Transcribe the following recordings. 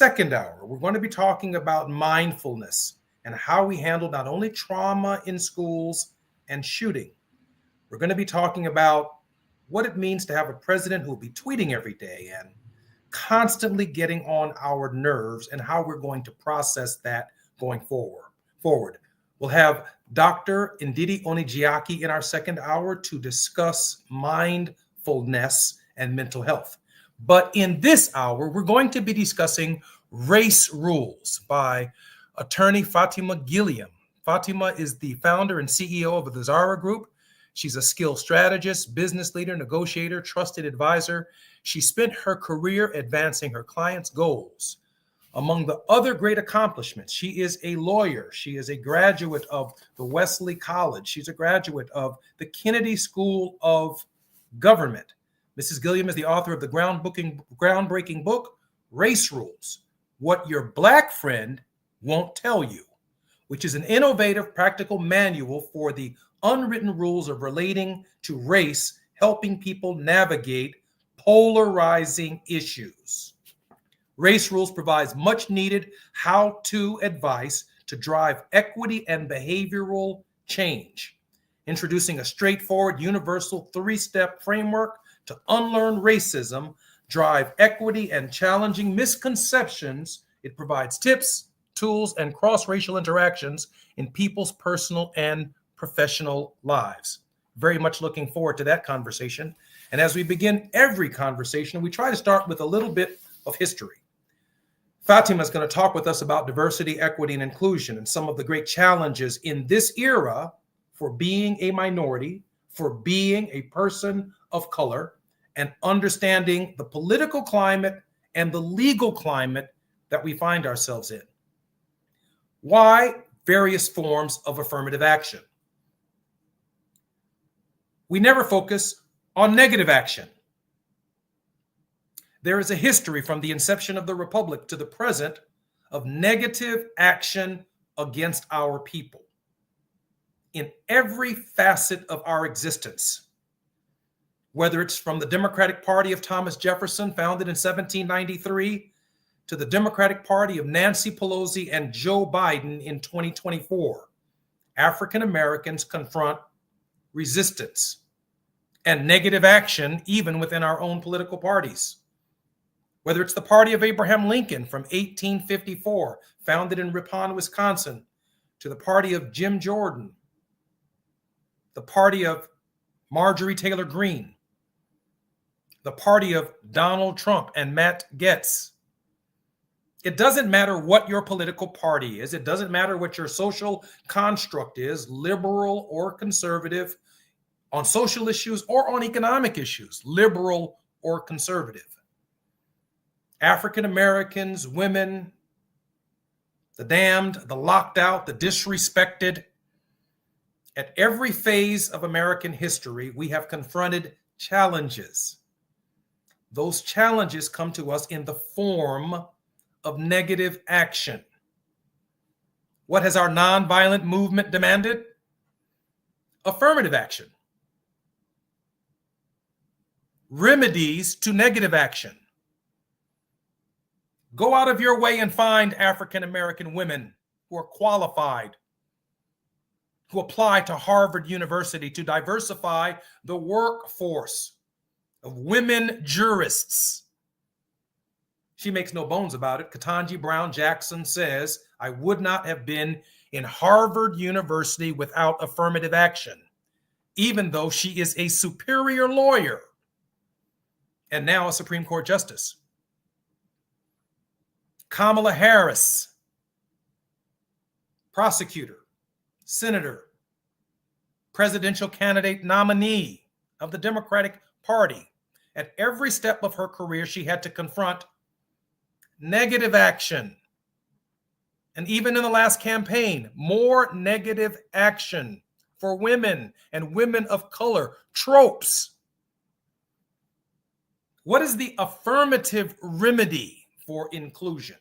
Second hour, we're going to be talking about mindfulness and how we handle not only trauma in schools and shooting. We're going to be talking about what it means to have a president who will be tweeting every day and constantly getting on our nerves and how we're going to process that going forward. We'll have Dr. Ndidi Onijiaki in our second hour to discuss mindfulness and mental health. But in this hour, we're going to be discussing race rules by attorney Fatima Gilliam. Fatima is the founder and CEO of the Zara Group. She's a skilled strategist, business leader, negotiator, trusted advisor. She spent her career advancing her clients' goals. Among the other great accomplishments, she is a lawyer. She is a graduate of the Wesley College. She's a graduate of the Kennedy School of Government. Mrs. Gilliam is the author of the groundbreaking book, Race Rules: What Your Black Friend Won't Tell You, which is an innovative, practical manual for the unwritten rules of relating to race, helping people navigate polarizing issues. Race Rules provides much needed how-to advice to drive equity and behavioral change, introducing a straightforward, universal three-step framework to unlearn racism, drive equity, and challenging misconceptions. It provides tips, tools, and cross-racial interactions in people's personal and professional lives. Very much looking forward to that conversation. And as we begin every conversation, we try to start with a little bit of history. Fatima is going to talk with us about diversity, equity, and inclusion and some of the great challenges in this era for being a minority, for being a person of color, and understanding the political climate and the legal climate that we find ourselves in. Why various forms of affirmative action? We never focus on negative action. There is a history from the inception of the Republic to the present of negative action against our people in every facet of our existence. Whether it's from the Democratic Party of Thomas Jefferson, founded in 1793, to the Democratic Party of Nancy Pelosi and Joe Biden in 2024, African Americans confront resistance and negative action even within our own political parties. Whether it's the party of Abraham Lincoln from 1854, founded in Ripon, Wisconsin, to the party of Jim Jordan, the party of Marjorie Taylor Greene, the party of Donald Trump and Matt Gaetz. It doesn't matter what your political party is. It doesn't matter what your social construct is, liberal or conservative, on social issues or on economic issues, liberal or conservative. African Americans, women, the damned, the locked out, the disrespected. At every phase of American history, we have confronted challenges. Those challenges come to us in the form of negative action. What has our nonviolent movement demanded? Affirmative action. Remedies to negative action. Go out of your way and find African American women who are qualified, who apply to Harvard University to diversify the workforce of women jurists. She makes no bones about it. Ketanji Brown Jackson says, I would not have been in Harvard University without affirmative action, even though she is a superior lawyer and now a Supreme Court justice. Kamala Harris, prosecutor, senator, presidential candidate nominee of the Democratic Party. At every step of her career, she had to confront negative action. And even in the last campaign, more negative action for women and women of color, tropes. What is the affirmative remedy for inclusion?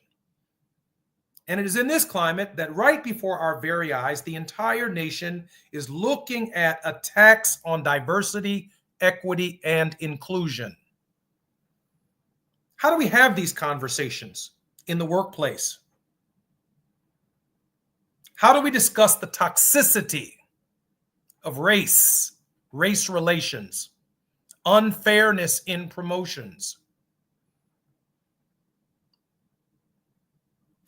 And it is in this climate that right before our very eyes, the entire nation is looking at attacks on diversity, equity, and inclusion. How do we have these conversations in the workplace? How do we discuss the toxicity of race relations, unfairness in promotions?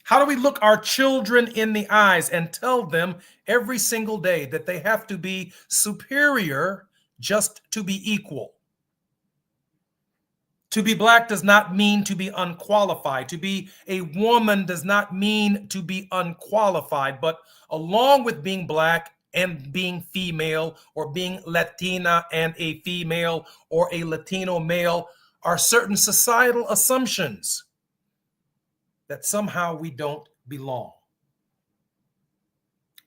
How do we look our children in the eyes and tell them every single day that they have to be superior just to be equal? To be Black does not mean to be unqualified. To be a woman does not mean to be unqualified. But along with being Black and being female, or being Latina and a female, or a Latino male, are certain societal assumptions that somehow we don't belong.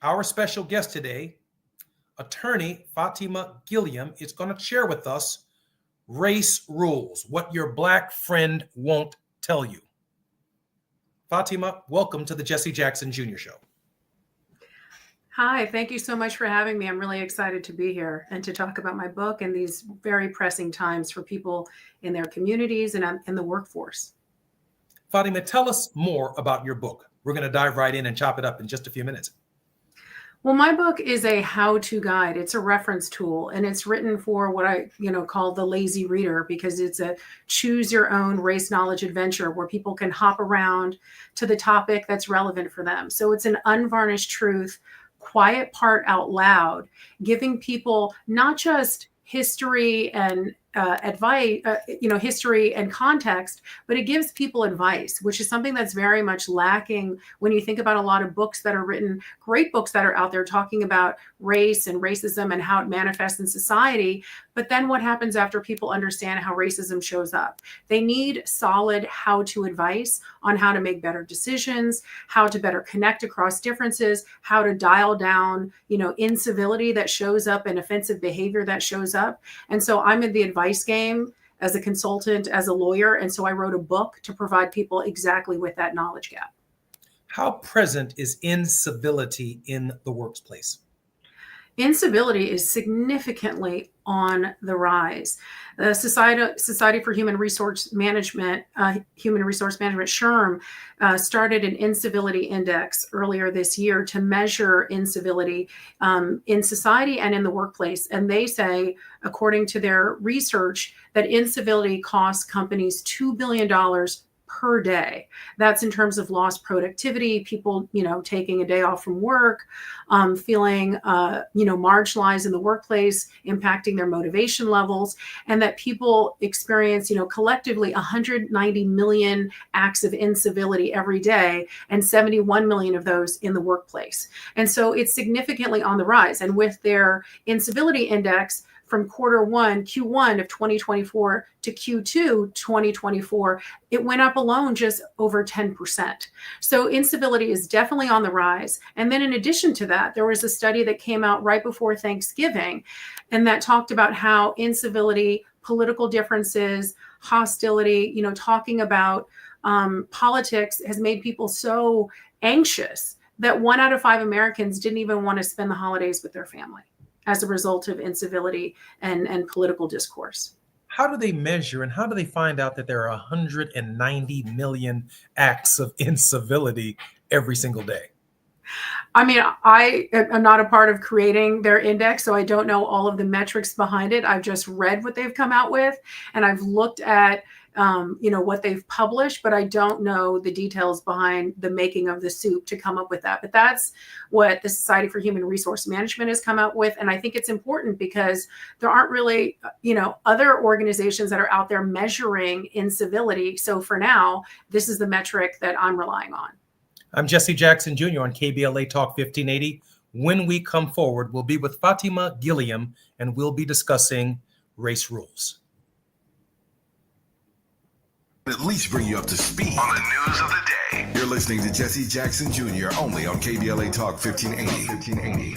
Our special guest today, attorney Fatima Gilliam, is going to share with us race rules, what your Black friend won't tell you. Fatima, welcome to the Jesse Jackson Jr. Show. Hi, thank you so much for having me. I'm really excited to be here and to talk about my book and these very pressing times for people in their communities and in the workforce. Fatima, tell us more about your book. We're going to dive right in and chop it up in just a few minutes. Well, my book is a how-to guide. It's a reference tool, and it's written for what I, call the lazy reader, because it's a choose your own race knowledge adventure where people can hop around to the topic that's relevant for them. So it's an unvarnished truth, quiet part out loud, giving people not just history and advice, history and context, but it gives people advice, which is something that's very much lacking when you think about a lot of books that are written, great books that are out there talking about race and racism and how it manifests in society. But then what happens after people understand how racism shows up? They need solid how-to advice on how to make better decisions, how to better connect across differences, how to dial down, incivility that shows up and offensive behavior that shows up. And so I'm in the advice game as a consultant, as a lawyer. And so I wrote a book to provide people exactly with that knowledge gap. How present is incivility in the workplace? Incivility is significantly on the rise. The Society for Human Resource Management, SHRM, started an incivility index earlier this year to measure incivility in society and in the workplace. And they say, according to their research, that incivility costs companies $2 billion per day. That's in terms of lost productivity, people, taking a day off from work, feeling, marginalized in the workplace, impacting their motivation levels, and that people experience, collectively 190 million acts of incivility every day, and 71 million of those in the workplace. And so it's significantly on the rise. And with their incivility index, from Q1 of 2024 to Q2 2024, it went up alone just over 10%. So incivility is definitely on the rise. And then in addition to that, there was a study that came out right before Thanksgiving, and that talked about how incivility, political differences, hostility, talking about politics has made people so anxious that 1 out of 5 Americans didn't even want to spend the holidays with their family as a result of incivility and political discourse. How do they measure and how do they find out that there are 190 million acts of incivility every single day? I mean, I am not a part of creating their index, so I don't know all of the metrics behind it. I've just read what they've come out with, and I've looked at what they've published, but I don't know the details behind the making of the soup to come up with that. But that's what the Society for Human Resource Management has come out with. And I think it's important because there aren't really, other organizations that are out there measuring incivility. So for now, this is the metric that I'm relying on. I'm Jesse Jackson Jr. on KBLA Talk 1580. When we come forward, we'll be with Fatima Gilliam, and we'll be discussing race rules. At least bring you up to speed on the news of the day. You're listening to Jesse Jackson Jr. only on KBLA Talk 1580.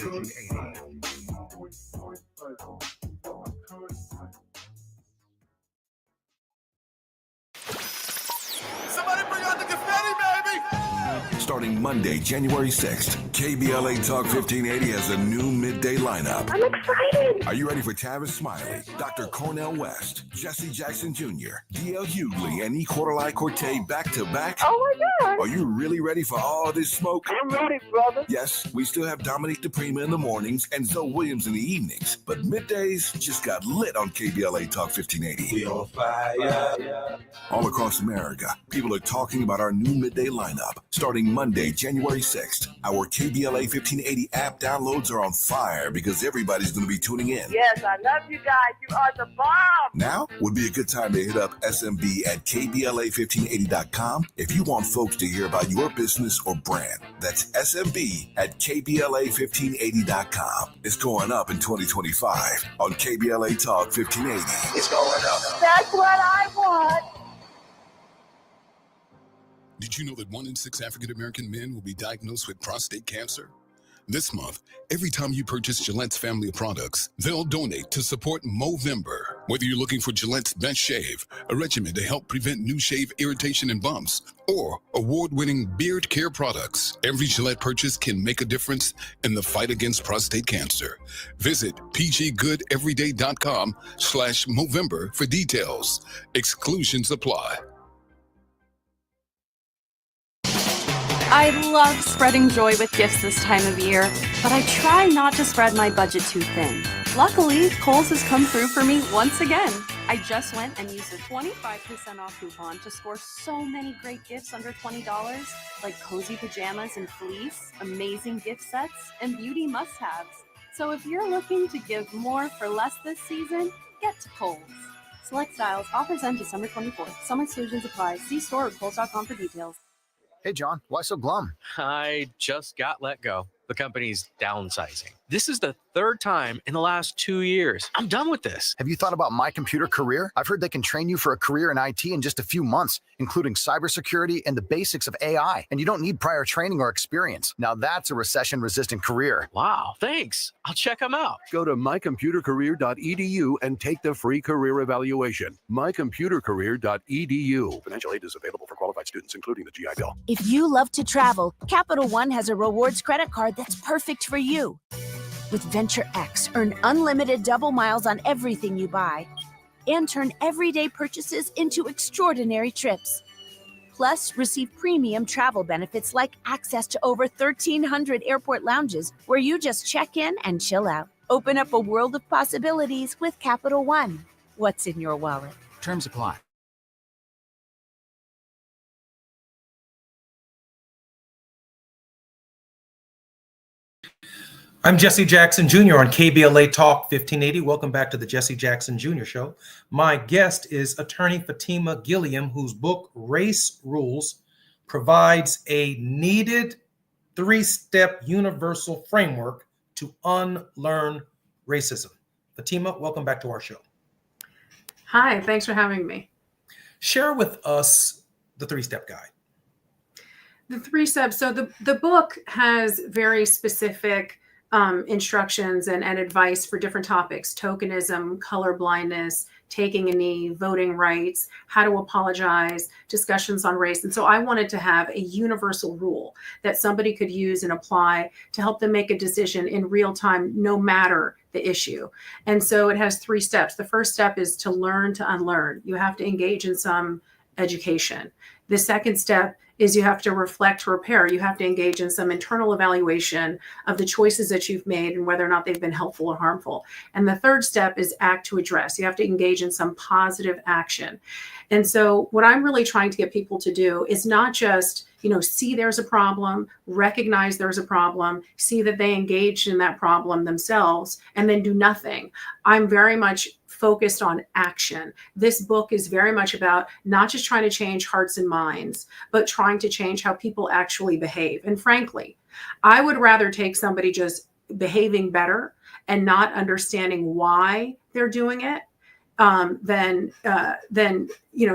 Somebody bring out the confetti, baby! Starting Monday, January 6th, KBLA Talk 1580 has a new midday lineup. I'm excited. Are you ready for Tavis Smiley, Dr. Cornell West, Jesse Jackson Jr., D.L. Hughley, and E. Quarterly Corte back to back? Oh my God. Are you really ready for all this smoke? I'm ready, brother. Yes, we still have Dominique DePrima in the mornings and Zoe Williams in the evenings, but middays just got lit on KBLA Talk 1580. We on fire. All across America, people are talking about our new midday lineup. Starting Monday, January 6th, our KBLA 1580 app downloads are on fire because everybody's going to be tuning in. Yes, I love you guys. You are the bomb. Now would be a good time to hit up SMB at KBLA1580.com if you want folks to hear about your business or brand. That's SMB at KBLA1580.com. It's going up in 2025 on KBLA Talk 1580. It's going up. That's what I want. Did you know that 1 in 6 African American men will be diagnosed with prostate cancer? This month, every time you purchase Gillette's family of products, they'll donate to support Movember. Whether you're looking for Gillette's Best Shave, a regimen to help prevent new shave irritation and bumps, or award-winning beard care products, every Gillette purchase can make a difference in the fight against prostate cancer. Visit pggoodeveryday.com/Movember for details. Exclusions apply. I love spreading joy with gifts this time of year, but I try not to spread my budget too thin. Luckily, Kohl's has come through for me once again. I just went and used a 25% off coupon to score so many great gifts under $20, like cozy pajamas and fleece, amazing gift sets, and beauty must-haves. So if you're looking to give more for less this season, get to Kohl's. Select styles, offers end December 24th. Some exclusions apply. See store or Kohl's.com for details. Hey, John, why so glum? I just got let go. The company's downsizing. This is the third time in the last 2 years. I'm done with this. Have you thought about My Computer Career? I've heard they can train you for a career in IT in just a few months, including cybersecurity and the basics of AI. And you don't need prior training or experience. Now that's a recession-resistant career. Wow, thanks. I'll check them out. Go to mycomputercareer.edu and take the free career evaluation. mycomputercareer.edu. Financial aid is available for qualified students, including the GI Bill. If you love to travel, Capital One has a rewards credit card that's perfect for you. With Venture X, earn unlimited double miles on everything you buy and turn everyday purchases into extraordinary trips. Plus, receive premium travel benefits like access to over 1,300 airport lounges where you just check in and chill out. Open up a world of possibilities with Capital One. What's in your wallet? Terms apply. I'm Jesse Jackson Jr. on KBLA Talk 1580. Welcome back to the Jesse Jackson Jr. Show. My guest is attorney Fatima Gilliam, whose book, Race Rules, provides a needed 3-step universal framework to unlearn racism. Fatima, welcome back to our show. Hi, thanks for having me. Share with us the 3-step guide. The 3 steps. So the book has very specific instructions and advice for different topics: tokenism, colorblindness, taking a knee, voting rights, how to apologize, discussions on race. And so I wanted to have a universal rule that somebody could use and apply to help them make a decision in real time, no matter the issue. And so it has 3 steps. The first step is to learn to unlearn. You have to engage in some education. The second step is you have to reflect to repair. You have to engage in some internal evaluation of the choices that you've made and whether or not they've been helpful or harmful. And the third step is act to address. You have to engage in some positive action. And so what I'm really trying to get people to do is not just, see there's a problem, recognize there's a problem, see that they engaged in that problem themselves, and then do nothing. I'm very much focused on action. This book is very much about not just trying to change hearts and minds, but trying to change how people actually behave. And frankly, I would rather take somebody just behaving better and not understanding why they're doing it than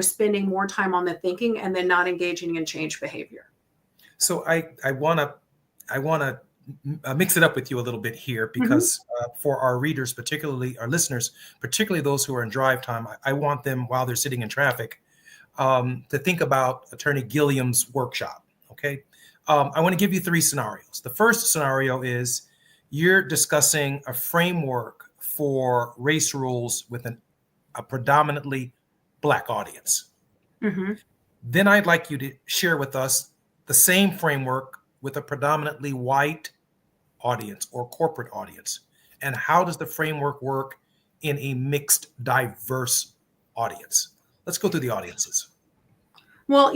spending more time on the thinking and then not engaging in change behavior. So I want to mix it up with you a little bit here, because for our readers, particularly our listeners, particularly those who are in drive time, I want them, while they're sitting in traffic, to think about Attorney Gilliam's workshop. Okay. I want to give you three scenarios. The first scenario is you're discussing a framework for race rules with a predominantly Black audience. Mm-hmm. Then I'd like you to share with us the same framework with a predominantly white audience or corporate audience. And how does the framework work in a mixed, diverse audience? Let's go through the audiences. Well,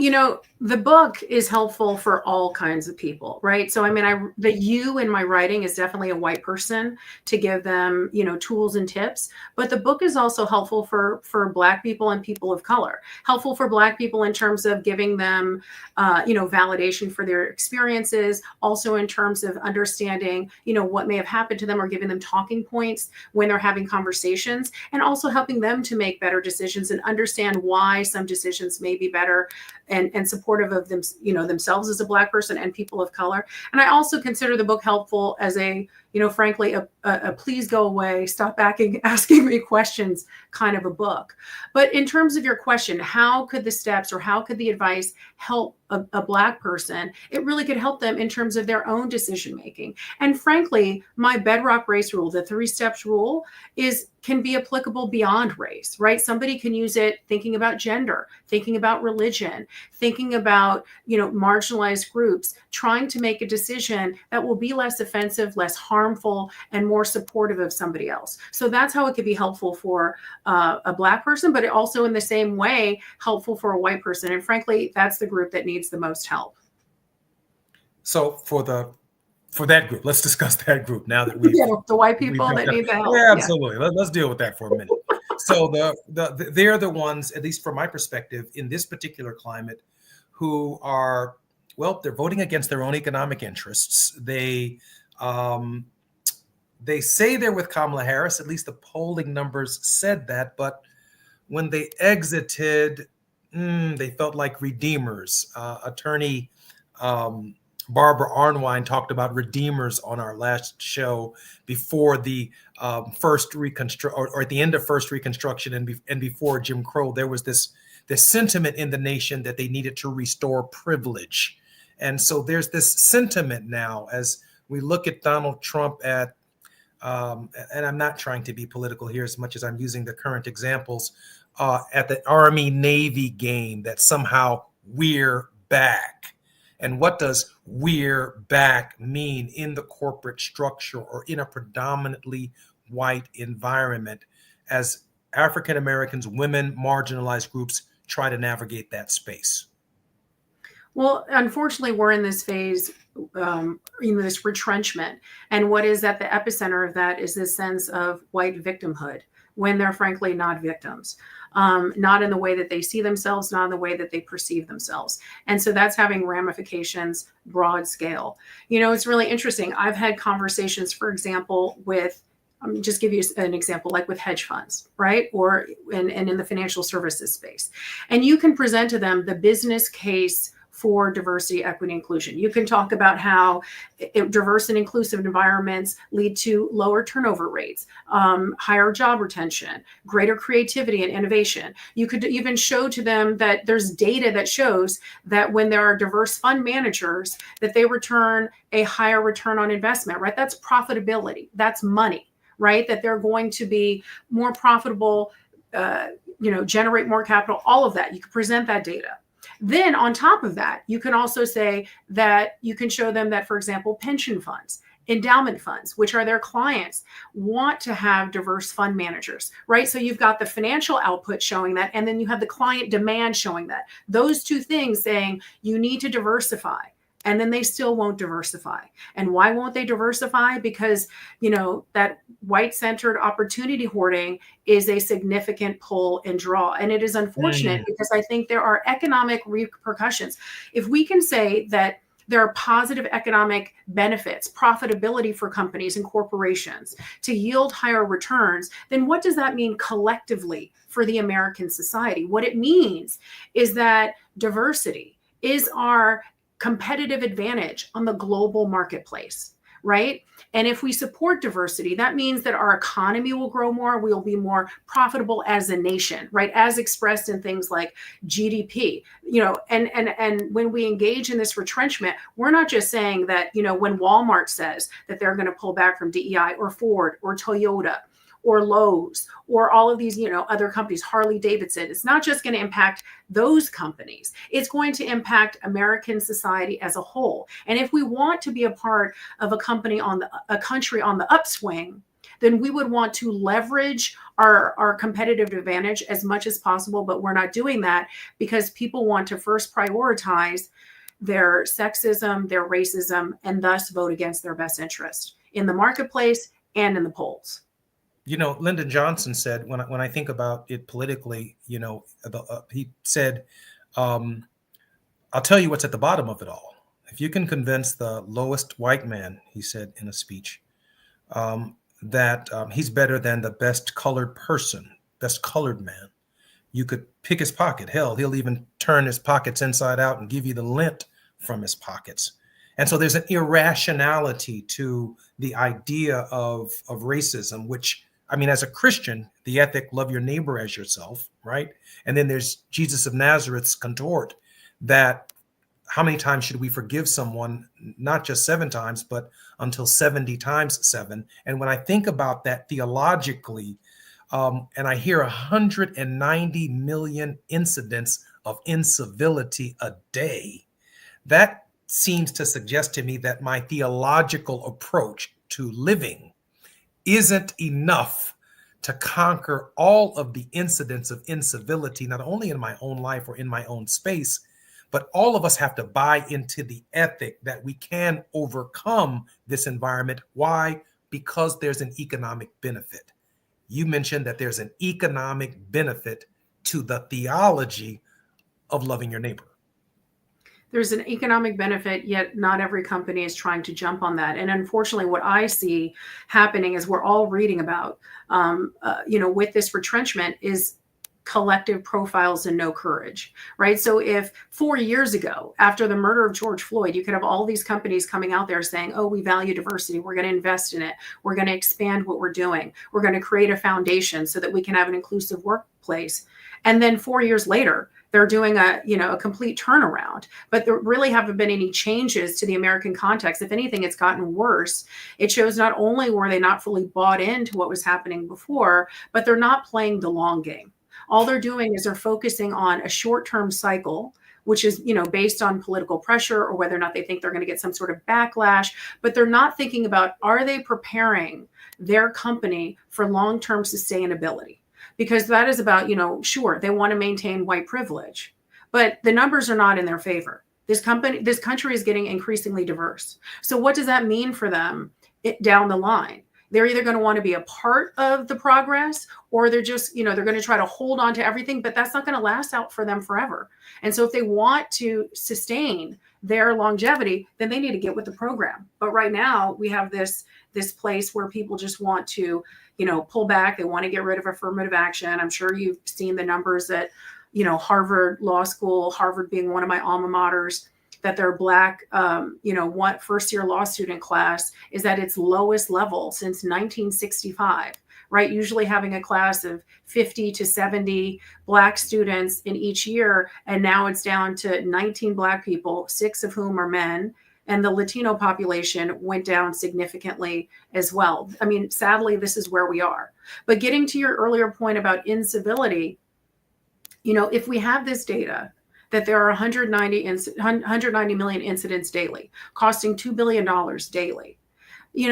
the book is helpful for all kinds of people, right? So, I mean, the you in my writing is definitely a white person to give them, tools and tips. But the book is also helpful for Black people and people of color. Helpful for Black people in terms of giving them, validation for their experiences. Also in terms of understanding, what may have happened to them or giving them talking points when they're having conversations, and also helping them to make better decisions and understand why some decisions may be better and supportive of them, themselves as a Black person and people of color. And I also consider the book helpful as frankly, a please go away, stop asking me questions kind of a book. But in terms of your question, how could the steps or how could the advice help a Black person? It really could help them in terms of their own decision making. And frankly, my bedrock race rule, the 3 steps rule, can be applicable beyond race, right? Somebody can use it thinking about gender, thinking about religion, thinking about, marginalized groups, trying to make a decision that will be less offensive, less harmful, and more supportive of somebody else. So that's how it could be helpful for a Black person, but it also in the same way helpful for a white person. And frankly, that's the group that needs the most help. So for that group, let's discuss that group now that we the white people that need the help. Yeah, absolutely. Let's deal with that for a minute. So they're the ones, at least from my perspective, in this particular climate, who are, they're voting against their own economic interests. They say they're with Kamala Harris. At least the polling numbers said that. But when they exited, they felt like redeemers. Attorney Barbara Arnwine talked about redeemers on our last show before the first or at the end of first Reconstruction and before Jim Crow. There was this sentiment in the nation that they needed to restore privilege. And so there's this sentiment now as we look at Donald Trump and I'm not trying to be political here as much as I'm using the current examples, at the Army-Navy game, that somehow we're back. And what does we're back mean in the corporate structure or in a predominantly white environment as African Americans, women, marginalized groups try to navigate that space? Well, unfortunately, we're in this phase, this retrenchment. And what is at the epicenter of that is this sense of white victimhood when they're frankly not victims. Not in the way that they see themselves, not in the way that they perceive themselves. And so that's having ramifications broad scale. It's really interesting. I've had conversations, for example, with, just give you an example, like with hedge funds, right? Or in the financial services space. And you can present to them the business case for diversity, equity, inclusion. You can talk about how diverse and inclusive environments lead to lower turnover rates, higher job retention, greater creativity and innovation. You could even show to them that there's data that shows that when there are diverse fund managers, that they return a higher return on investment, right? That's profitability, that's money, right? That they're going to be more profitable, generate more capital, all of that. You can present that data. Then on top of that, you can also say that you can show them that, for example, pension funds, endowment funds, which are their clients, want to have diverse fund managers, right? So you've got the financial output showing that, and then you have the client demand showing that. Those two things saying you need to diversify. And then they still won't diversify. And why won't they diversify? Because, that white-centered opportunity hoarding is a significant pull and draw. And it is unfortunate because I think there are economic repercussions. If we can say that there are positive economic benefits, profitability for companies and corporations to yield higher returns, then what does that mean collectively for the American society? What it means is that diversity is our competitive advantage on the global marketplace, right? And if we support diversity, that means that our economy will grow more. We'll be more profitable as a nation, right? As expressed in things like GDP, and when we engage in this retrenchment, we're not just saying that, when Walmart says that they're going to pull back from DEI, or Ford or Toyota or Lowe's or all of these, other companies, Harley Davidson, it's not just going to impact those companies. It's going to impact American society as a whole. And if we want to be a part of a country on the upswing, then we would want to leverage our competitive advantage as much as possible. But we're not doing that because people want to first prioritize their sexism, their racism, and thus vote against their best interest in the marketplace and in the polls. Lyndon Johnson said, when I think about it politically, he said, I'll tell you what's at the bottom of it all. If you can convince the lowest white man, he said in a speech, that he's better than the best colored man, you could pick his pocket. Hell, he'll even turn his pockets inside out and give you the lint from his pockets. And so there's an irrationality to the idea of racism, which, as a Christian, the ethic, love your neighbor as yourself, right? And then there's Jesus of Nazareth's contort that how many times should we forgive someone? Not just 7 times, but until 70 times 7. And when I think about that theologically, and I hear 190 million incidents of incivility a day, that seems to suggest to me that my theological approach to living isn't enough to conquer all of the incidents of incivility, not only in my own life or in my own space, but all of us have to buy into the ethic that we can overcome this environment. Why? Because there's an economic benefit. You mentioned that there's an economic benefit to the theology of loving your neighbor. There's an economic benefit, yet not every company is trying to jump on that. And unfortunately, what I see happening is we're all reading about, with this retrenchment is collective profiles and no courage, right? So if 4 years ago, after the murder of George Floyd, you could have all these companies coming out there saying, oh, we value diversity. We're going to invest in it. We're going to expand what we're doing. We're going to create a foundation so that we can have an inclusive workplace. And then 4 years later, they're doing a complete turnaround, but there really haven't been any changes to the American context. If anything, it's gotten worse. It shows not only were they not fully bought into what was happening before, but they're not playing the long game. All they're doing is they're focusing on a short-term cycle, which is, based on political pressure or whether or not they think they're going to get some sort of backlash, but they're not thinking about, are they preparing their company for long-term sustainability? Because that is about, sure, they want to maintain white privilege, but the numbers are not in their favor. This country is getting increasingly diverse. So what does that mean for them down the line? They're either going to want to be a part of the progress, or they're just, they're going to try to hold on to everything, but that's not going to last out for them forever. And so if they want to sustain their longevity, then they need to get with the program. But right now we have this place where people just want to, pull back. They want to get rid of affirmative action. I'm sure you've seen the numbers that, Harvard Law School, Harvard being one of my alma maters, that their Black, first-year law student class is at its lowest level since 1965, right? Usually having a class of 50 to 70 Black students in each year, and now it's down to 19 Black people, 6 of whom are men, and the Latino population went down significantly as well. Sadly, this is where we are. But getting to your earlier point about incivility, if we have this data, that there are 190 million incidents daily, costing $2 billion daily.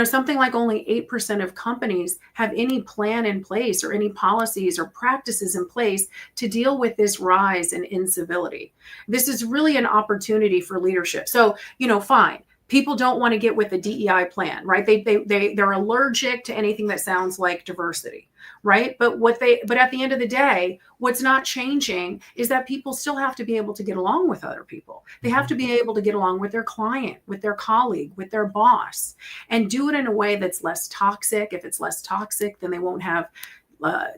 Something like only 8% of companies have any plan in place or any policies or practices in place to deal with this rise in incivility. This is really an opportunity for leadership. So, fine. People don't want to get with the DEI plan, right? They're allergic to anything that sounds like diversity, right? But at the end of the day, what's not changing is that people still have to be able to get along with other people. They have to be able to get along with their client, with their colleague, with their boss, and do it in a way that's less toxic. If it's less toxic, then they won't have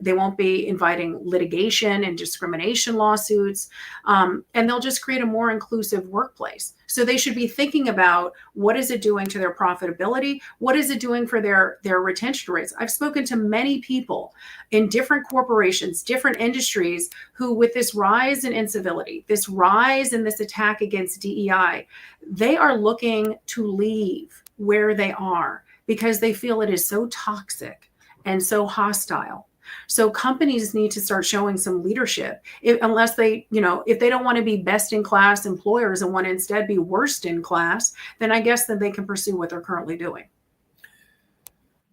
They won't be inviting litigation and discrimination lawsuits, and they'll just create a more inclusive workplace. So they should be thinking about, what is it doing to their profitability? What is it doing for their retention rates? I've spoken to many people in different corporations, different industries, who, with this rise in incivility, this rise in this attack against DEI, they are looking to leave where they are because they feel it is so toxic and so hostile. So companies need to start showing some leadership. Unless they, if they don't want to be best in class employers and want to instead be worst in class, then I guess that they can pursue what they're currently doing.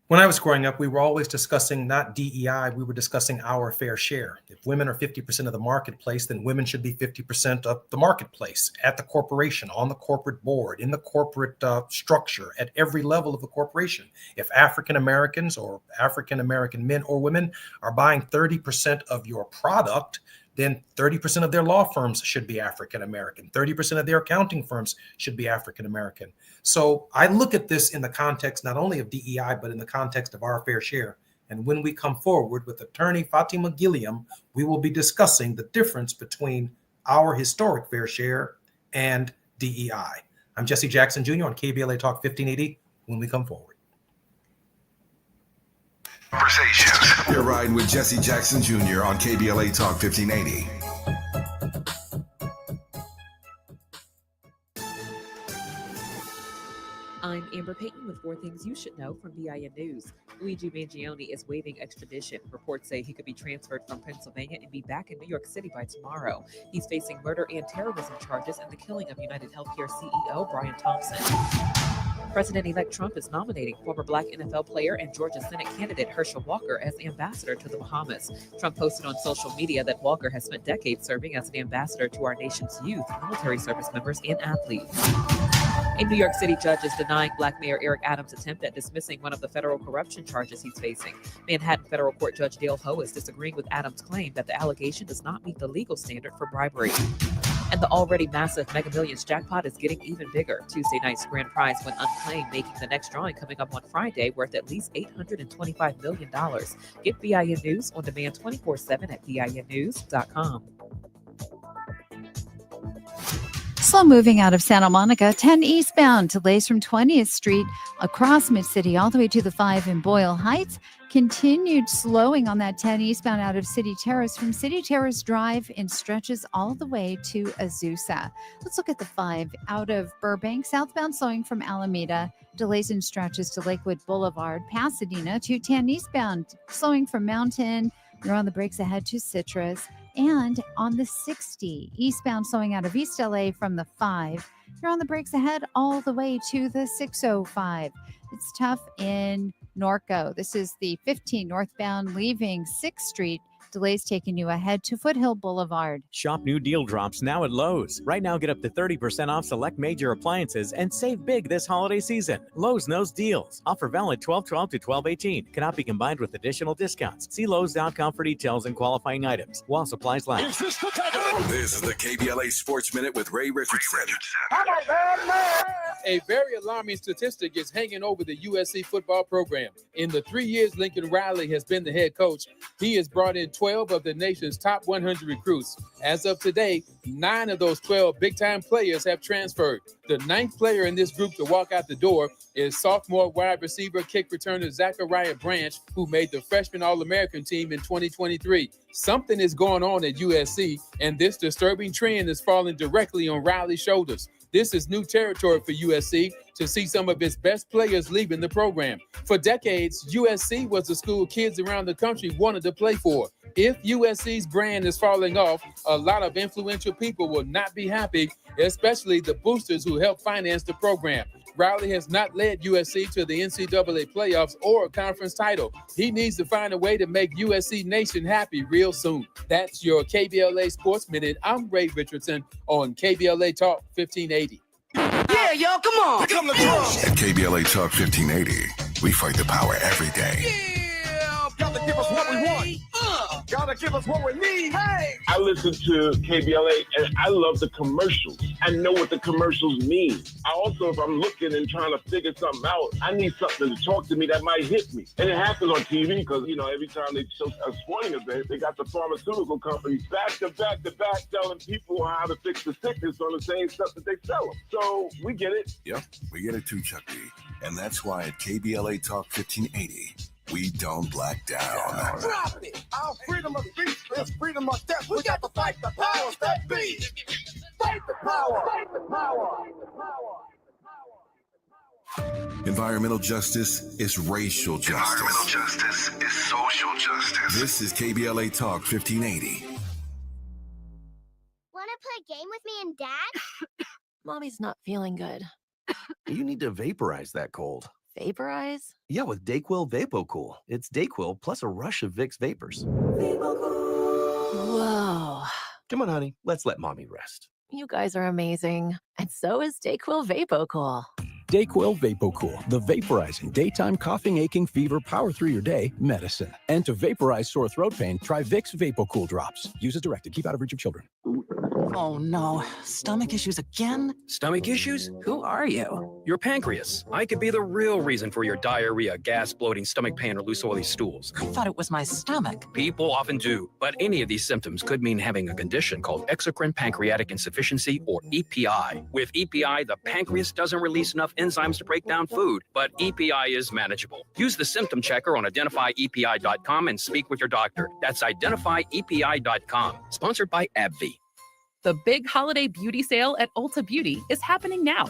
When I was growing up, we were always discussing not DEI, we were discussing our fair share. If women are 50% of the marketplace, then women should be 50% of the marketplace, at the corporation, on the corporate board, in the corporate structure, at every level of the corporation. If African Americans or African American men or women are buying 30% of your product, then 30% of their law firms should be African American. 30% of their accounting firms should be African American. So I look at this in the context not only of DEI, but in the context of our fair share. And when we come forward with attorney Fatima Gilliam, we will be discussing the difference between our historic fair share and DEI. I'm Jesse Jackson Jr. on KBLA Talk 1580 when we come forward. Conversations. You're riding with Jesse Jackson Jr. on KBLA Talk 1580. I'm Amber Payton with 4 things you should know from BIN News. Luigi Mangione is waiving extradition. Reports say he could be transferred from Pennsylvania and be back in New York City by tomorrow. He's facing murder and terrorism charges and the killing of United Healthcare CEO Brian Thompson. President-elect Trump is nominating former Black NFL player and Georgia Senate candidate Herschel Walker as ambassador to the Bahamas. Trump posted on social media that Walker has spent decades serving as an ambassador to our nation's youth, military service members, and athletes. A New York City judge is denying Black Mayor Eric Adams' attempt at dismissing one of the federal corruption charges he's facing. Manhattan Federal Court Judge Dale Ho is disagreeing with Adams' claim that the allegation does not meet the legal standard for bribery. And the already massive Mega Millions jackpot is getting even bigger. Tuesday night's grand prize went unclaimed, making the next drawing coming up on Friday worth at least $825 million. Get BIN News on demand 24/7 at BINnews.com. Slow moving out of Santa Monica, 10 eastbound, delays from 20th Street across Mid-City all the way to the 5 in Boyle Heights. Continued slowing on that 10 eastbound out of City Terrace from City Terrace Drive in stretches all the way to Azusa. Let's look at the 5 out of Burbank, southbound slowing from Alameda. Delays and stretches to Lakewood Boulevard, Pasadena, 210 eastbound, slowing from Mountain. You're on the brakes ahead to Citrus. And on the 60, eastbound slowing out of East LA from the 5. You're on the brakes ahead all the way to the 605. It's tough in Norco. This is the 15 northbound leaving 6th Street. Delays taking you ahead to Foothill Boulevard. Shop new deal drops now at Lowe's. Right now, get up to 30% off select major appliances and save big this holiday season. Lowe's knows deals. Offer valid 12/12 to 12/18. Cannot be combined with additional discounts. See Lowe's.com for details and qualifying items while supplies last. This is the KBLA Sports Minute with Ray Richardson. A very alarming statistic is hanging over the USC football program. In the 3 years Lincoln Riley has been the head coach, he has brought in 12 of the nation's top 100 recruits. As of today, 9 of those 12 big-time players have transferred. The 9th player in this group to walk out the door is sophomore wide receiver kick returner Zachariah Branch, who made the freshman All-American team in 2023. Something is going on at USC, and this disturbing trend is falling directly on Riley's shoulders. This is new territory for USC to see some of its best players leaving the program. For decades, USC was the school kids around the country wanted to play for. If USC's brand is falling off, a lot of influential people will not be happy, especially the boosters who help finance the program. Riley has not led USC to the NCAA playoffs or a conference title. He needs to find a way to make USC Nation happy real soon. That's your KBLA Sports Minute. I'm Ray Richardson on KBLA Talk 1580. Yeah, y'all, come on. At KBLA Talk 1580, we fight the power every day. Yeah, gotta give us what we want. Gotta to give us what we need. Hey! I listen to KBLA and I love the commercials. I know what the commercials mean. I also, if I'm looking and trying to figure something out, I need something to talk to me that might hit me. And it happens on TV because, every time they show a sporting event, they got the pharmaceutical companies back to back telling people how to fix the sickness on the same stuff that they sell them. So we get it. Yep, we get it too, Chuck D. And that's why at KBLA Talk 1580, we don't black down. Drop it! Our freedom of speech is freedom of death. We got to fight the powers that be. Fight the power! Fight the power! Environmental justice is racial justice. Environmental justice is social justice. This is KBLA Talk 1580. Want to play a game with me and Dad? Mommy's not feeling good. You need to vaporize that cold. Vaporize? Yeah, with Dayquil VapoCool. It's Dayquil plus a rush of Vicks vapors. Whoa. Come on, honey. Let's let mommy rest. You guys are amazing. And so is Dayquil VapoCool. Dayquil VapoCool, the vaporizing daytime coughing, aching, fever, power through your day medicine. And to vaporize sore throat pain, try Vicks VapoCool drops. Use as directed. Keep out of reach of children. Oh no, stomach issues again? Stomach issues? Who are you? Your pancreas. I could be the real reason for your diarrhea, gas, bloating, stomach pain, or loose oily stools. I thought it was my stomach. People often do, but any of these symptoms could mean having a condition called exocrine pancreatic insufficiency, or EPI. With EPI, the pancreas doesn't release enough enzymes to break down food, but EPI is manageable. Use the symptom checker on identifyepi.com and speak with your doctor. That's identifyepi.com. Sponsored by AbbVie. The big holiday beauty sale at Ulta Beauty is happening now.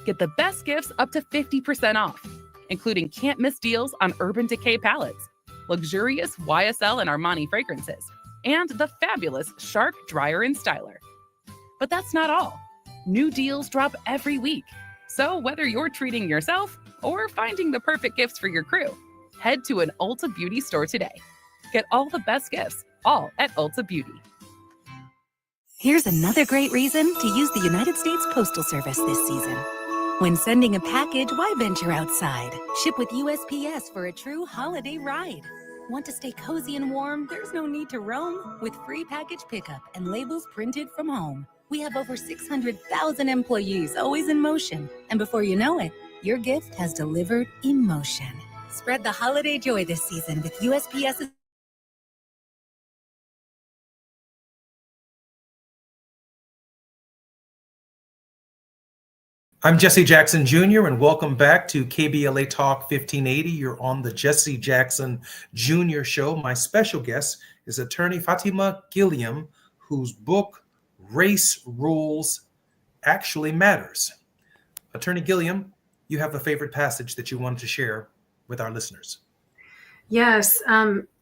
Get the best gifts up to 50% off, including can't-miss deals on Urban Decay palettes, luxurious YSL and Armani fragrances, and the fabulous Shark Dryer and Styler. But that's not all. New deals drop every week. So whether you're treating yourself or finding the perfect gifts for your crew, head to an Ulta Beauty store today. Get all the best gifts, all at Ulta Beauty. Here's another great reason to use the United States Postal Service this season. When sending a package, why venture outside? Ship with USPS for a true holiday ride. Want to stay cozy and warm? There's no need to roam. With free package pickup and labels printed from home. We have over 600,000 employees always in motion. And before you know it, your gift has delivered emotion. Spread the holiday joy this season with USPS's. I'm Jesse Jackson Jr., and welcome back to KBLA Talk 1580. You're on the Jesse Jackson Jr. Show. My special guest is attorney Fatima Gilliam, whose book, Race Rules Actually Matters. Attorney Gilliam, you have a favorite passage that you wanted to share with our listeners. Yes.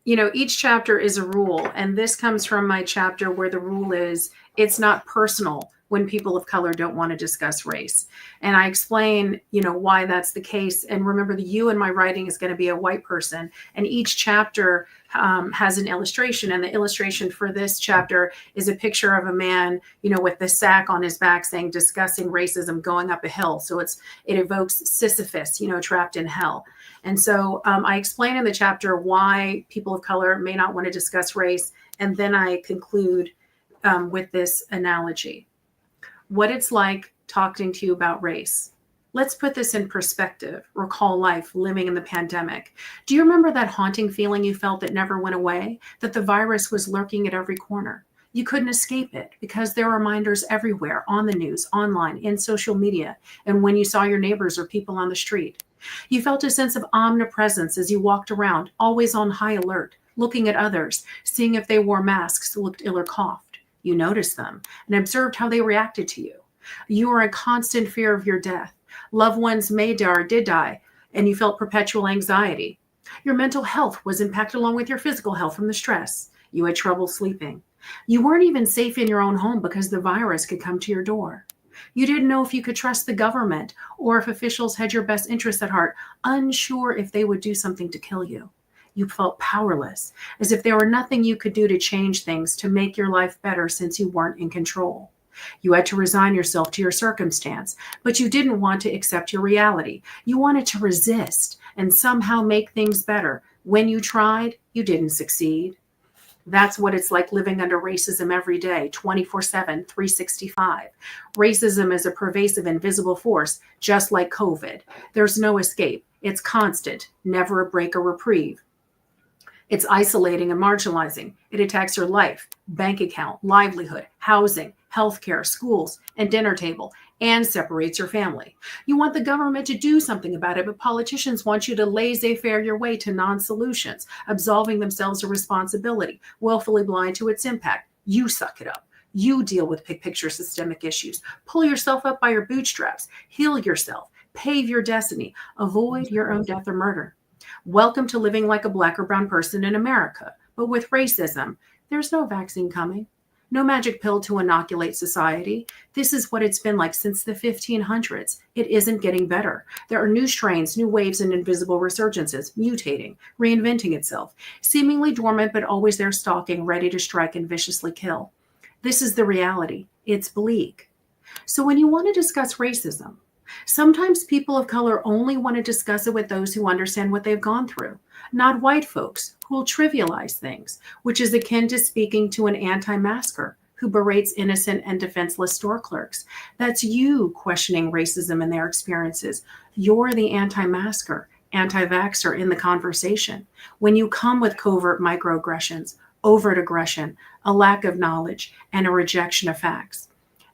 Each chapter is a rule, and this comes from my chapter where the rule is it's not personal when people of color don't want to discuss race. And I explain, why that's the case. And remember, the you in my writing is going to be a white person. And each chapter has an illustration. And the illustration for this chapter is a picture of a man, with the sack on his back saying, discussing racism going up a hill. So it evokes Sisyphus, trapped in hell. And so I explain in the chapter why people of color may not want to discuss race. And then I conclude with this analogy. What it's like talking to you about race. Let's put this in perspective. Recall life living in the pandemic. Do you remember that haunting feeling you felt that never went away? That the virus was lurking at every corner. You couldn't escape it because there were reminders everywhere, on the news, online, in social media, and when you saw your neighbors or people on the street. You felt a sense of omnipresence as you walked around, always on high alert, looking at others, seeing if they wore masks, looked ill or coughed. You noticed them and observed how they reacted to you. You were in constant fear of your death. Loved ones may die or did die, and you felt perpetual anxiety. Your mental health was impacted along with your physical health from the stress. You had trouble sleeping. You weren't even safe in your own home because the virus could come to your door. You didn't know if you could trust the government or if officials had your best interests at heart, unsure if they would do something to kill you. You felt powerless, as if there were nothing you could do to change things, to make your life better since you weren't in control. You had to resign yourself to your circumstance, but you didn't want to accept your reality. You wanted to resist and somehow make things better. When you tried, you didn't succeed. That's what it's like living under racism every day, 24/7, 365. Racism is a pervasive, invisible force, just like COVID. There's no escape. It's constant, never a break or reprieve. It's isolating and marginalizing. It attacks your life, bank account, livelihood, housing, healthcare, schools, and dinner table, and separates your family. You want the government to do something about it, but politicians want you to laissez-faire your way to non-solutions, absolving themselves of responsibility, willfully blind to its impact. You suck it up. You deal with big picture systemic issues. Pull yourself up by your bootstraps. Heal yourself. Pave your destiny. Avoid your own death or murder. Welcome to living like a Black or brown person in America. But with racism, there's no vaccine coming. No magic pill to inoculate society. This is what it's been like since the 1500s. It isn't getting better. There are new strains, new waves, and invisible resurgences, mutating, reinventing itself, seemingly dormant but always there stalking, ready to strike and viciously kill. This is the reality. It's bleak. So when you want to discuss racism, sometimes people of color only want to discuss it with those who understand what they've gone through, not white folks who will trivialize things, which is akin to speaking to an anti-masker who berates innocent and defenseless store clerks. That's you questioning racism and their experiences. You're the anti-masker, anti-vaxxer in the conversation. When you come with covert microaggressions, overt aggression, a lack of knowledge, and a rejection of facts.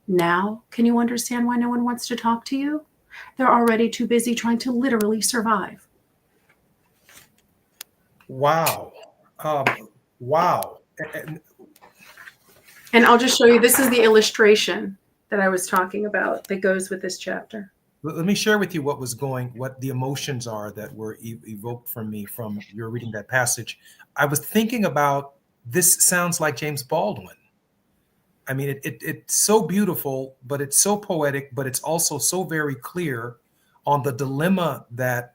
Now, can you understand why no one wants to talk to you? They're already too busy trying to literally survive. Wow. Wow. And I'll just show you, this is the illustration that I was talking about that goes with this chapter. Let me share with you what the emotions are that were evoked from me from your reading that passage. I was thinking about, this sounds like James Baldwin. I mean, it's so beautiful, but it's so poetic, but it's also so very clear on the dilemma that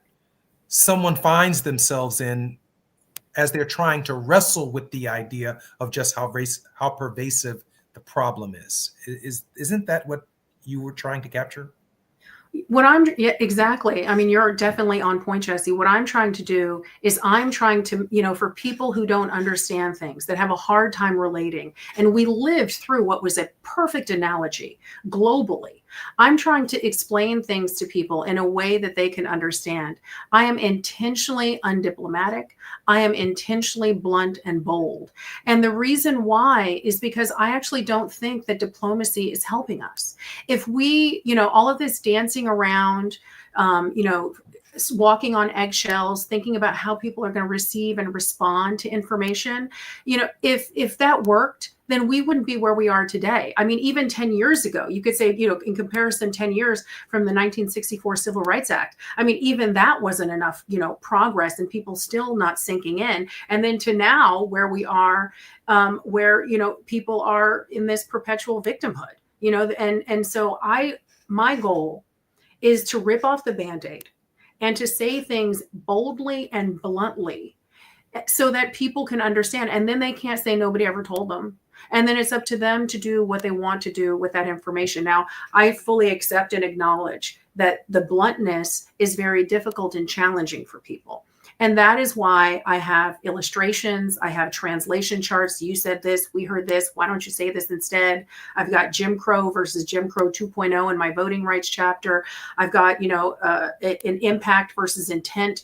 someone finds themselves in as they're trying to wrestle with the idea of just how pervasive the problem is. Isn't that what you were trying to capture? Yeah, exactly. I mean, you're definitely on point, Jesse. What I'm trying to do is I'm trying to, for people who don't understand things, that have a hard time relating, and we lived through what was a perfect analogy globally. I'm trying to explain things to people in a way that they can understand. I am intentionally undiplomatic. I am intentionally blunt and bold. And the reason why is because I actually don't think that diplomacy is helping us. If we, all of this dancing around, walking on eggshells, thinking about how people are going to receive and respond to information, if that worked, then we wouldn't be where we are today. I mean, even 10 years ago, you could say, in comparison, 10 years from the 1964 Civil Rights Act, I mean, even that wasn't enough, progress, and people still not sinking in. And then to now, where we are, where, people are in this perpetual victimhood, and so my goal is to rip off the Band-Aid and to say things boldly and bluntly so that people can understand. And then they can't say nobody ever told them. And then it's up to them to do what they want to do with that information. Now, I fully accept and acknowledge that the bluntness is very difficult and challenging for people. And that is why I have illustrations. I have translation charts. You said this, we heard this. Why don't you say this instead? I've got Jim Crow versus Jim Crow 2.0 in my voting rights chapter. I've got, an impact versus intent,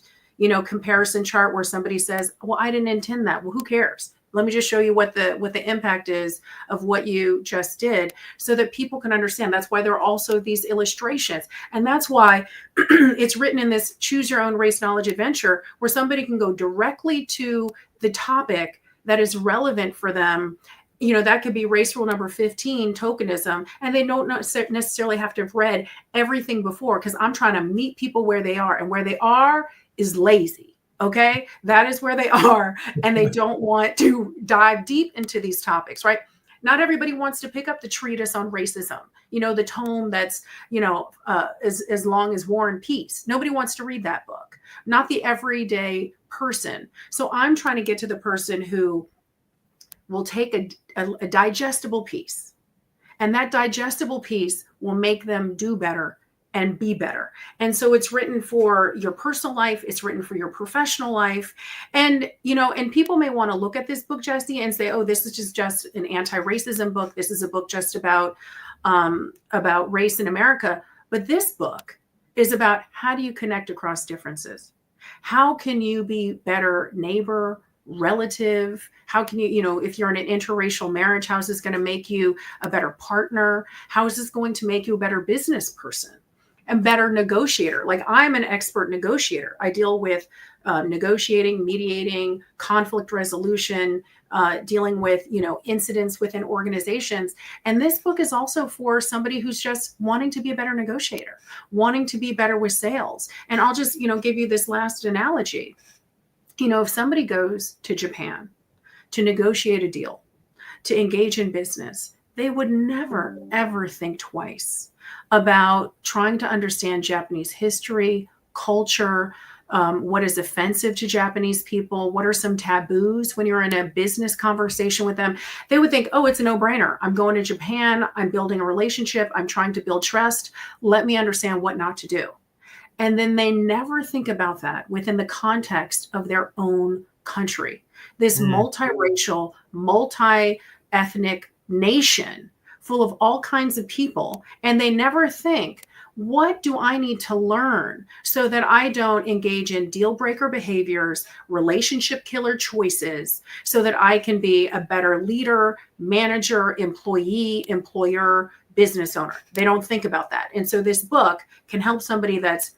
comparison chart where somebody says, well, I didn't intend that. Well, who cares? Let me just show you what the impact is of what you just did so that people can understand. That's why there are also these illustrations. And that's why it's written in this choose your own race knowledge adventure where somebody can go directly to the topic that is relevant for them. That could be race rule number 15, tokenism, and they don't necessarily have to have read everything before, because I'm trying to meet people where they are, and where they are is lazy. Okay, that is where they are, and they don't want to dive deep into these topics, right? Not everybody wants to pick up the treatise on racism, the tome that's, as long as War and Peace. Nobody wants to read that book, not the everyday person. So I'm trying to get to the person who will take a digestible piece, and that digestible piece will make them do better and be better. And so it's written for your personal life, it's written for your professional life. And, and people may want to look at this book, Jesse, and say, oh, this is just an anti-racism book. This is a book just about race in America. But this book is about how do you connect across differences? How can you be better neighbor, relative? How can you, if you're in an interracial marriage, how is this going to make you a better partner? How is this going to make you a better business person and better negotiator? Like, I'm an expert negotiator. I deal with negotiating, mediating, conflict resolution, dealing with, incidents within organizations. And this book is also for somebody who's just wanting to be a better negotiator, wanting to be better with sales. And I'll just, give you this last analogy. If somebody goes to Japan to negotiate a deal, to engage in business, they would never, ever think twice about trying to understand Japanese history, culture, what is offensive to Japanese people, what are some taboos when you're in a business conversation with them. They would think, oh, it's a no-brainer. I'm going to Japan. I'm building a relationship. I'm trying to build trust. Let me understand what not to do. And then they never think about that within the context of their own country. This multiracial, multi-ethnic nation full of all kinds of people. And they never think, what do I need to learn so that I don't engage in deal breaker behaviors, relationship killer choices, so that I can be a better leader, manager, employee, employer, business owner? They don't think about that. And so this book can help somebody that's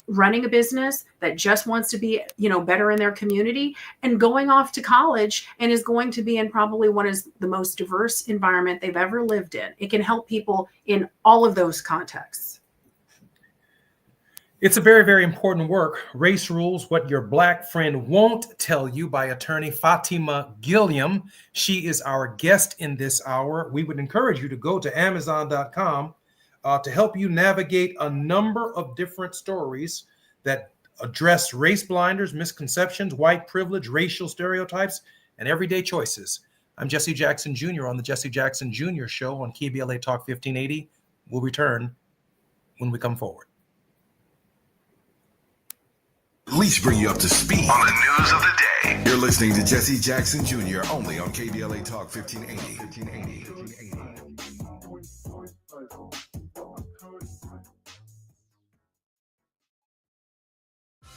running a business, that just wants to be, better in their community, and going off to college and is going to be in probably one of the most diverse environment they've ever lived in. It can help people in all of those contexts. It's a very, very important work, Race Rules, What Your Black Friend Won't Tell You, by attorney Fatima Gilliam. She is our guest in this hour. We would encourage you to go to Amazon.com to help you navigate a number of different stories that address race blinders, misconceptions, white privilege, racial stereotypes, and everyday choices. I'm Jesse Jackson Jr. on the Jesse Jackson Jr. Show on KBLA Talk 1580. We'll return when we come forward. At least bring you up to speed on the news of the day. You're listening to Jesse Jackson Jr. only on KBLA Talk 1580.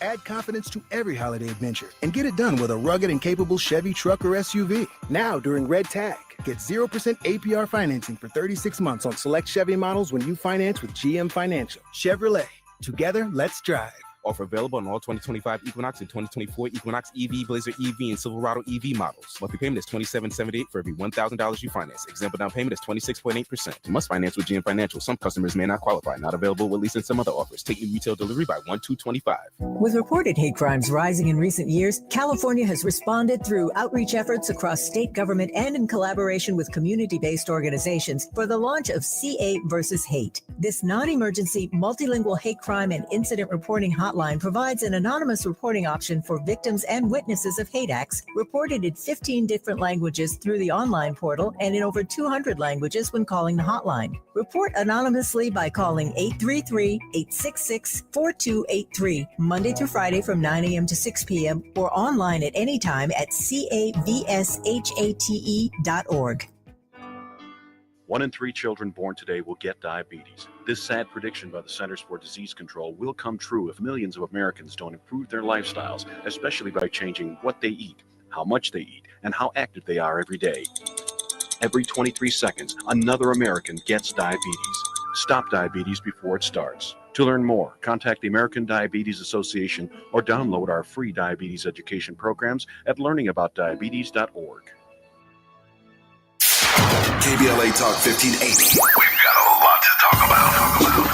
Add confidence to every holiday adventure and get it done with a rugged and capable Chevy truck or SUV. Now during Red Tag, get 0% APR financing for 36 months on select Chevy models when you finance with GM Financial. Chevrolet, together, let's drive. Offer available on all 2025 Equinox and 2024 Equinox EV, Blazer EV, and Silverado EV models. Monthly payment is $27.78 for every $1,000 you finance. Example down payment is 26.8%. You must finance with GM Financial. Some customers may not qualify. Not available with lease and some other offers. Take your retail delivery by 1/2/25. With reported hate crimes rising in recent years, California has responded through outreach efforts across state government and in collaboration with community-based organizations for the launch of CA versus Hate. This non-emergency, multilingual hate crime and incident reporting hotline provides an anonymous reporting option for victims and witnesses of hate acts reported in 15 different languages through the online portal and in over 200 languages when calling the hotline. Report anonymously by calling 833-866-4283, Monday through Friday from 9 a.m. to 6 p.m. or online at any time at cavshate.org. 1 in 3 children born today will get diabetes. This sad prediction by the Centers for Disease Control will come true if millions of Americans don't improve their lifestyles, especially by changing what they eat, how much they eat, and how active they are every day. Every 23 seconds, another American gets diabetes. Stop diabetes before it starts. To learn more, contact the American Diabetes Association or download our free diabetes education programs at learningaboutdiabetes.org. KBLA Talk 1580. We've got a lot to talk about.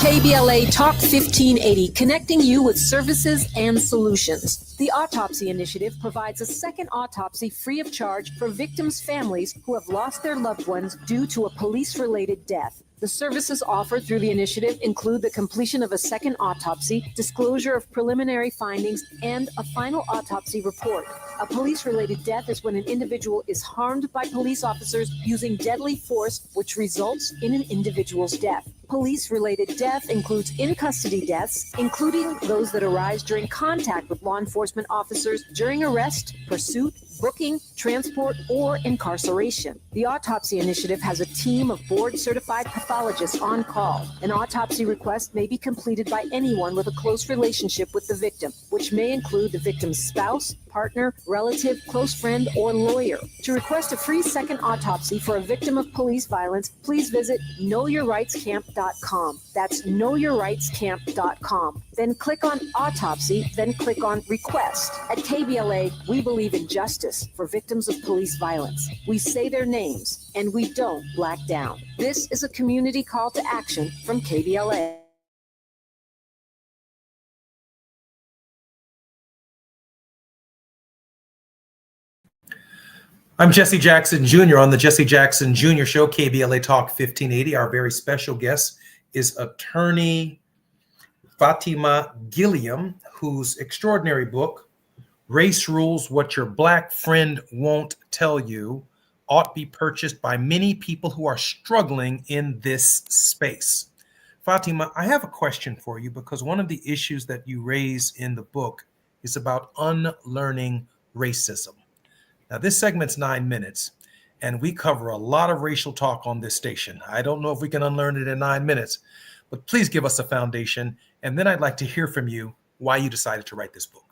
KBLA Talk 1580, connecting you with services and solutions. The Autopsy Initiative provides a second autopsy free of charge for victims' families who have lost their loved ones due to a police-related death. The services offered through the initiative include the completion of a second autopsy, disclosure of preliminary findings, and a final autopsy report. A police-related death is when an individual is harmed by police officers using deadly force, which results in an individual's death. Police-related death includes in-custody deaths, including those that arise during contact with law enforcement officers during arrest, pursuit, booking, transport, or incarceration. The Autopsy Initiative has a team of board-certified pathologists on call. An autopsy request may be completed by anyone with a close relationship with the victim, which may include the victim's spouse, partner, relative, close friend, or lawyer. To request a free second autopsy for a victim of police violence, please visit knowyourrightscamp.com. That's knowyourrightscamp.com. Then click on Autopsy, then click on Request. At KBLA, we believe in justice for victims of police violence. We say their names, and we don't black down. This is a community call to action from KBLA. I'm Jesse Jackson Jr. on the Jesse Jackson Jr. Show, KBLA Talk 1580. Our very special guest is attorney Fatima Gilliam, whose extraordinary book, Race Rules, What Your Black Friend Won't Tell You, ought be purchased by many people who are struggling in this space. Fatima, I have a question for you because one of the issues that you raise in the book is about unlearning racism. Now, this segment's 9 minutes, and we cover a lot of racial talk on this station. I don't know if we can unlearn it in 9 minutes, but please give us a foundation, and then I'd like to hear from you why you decided to write this book.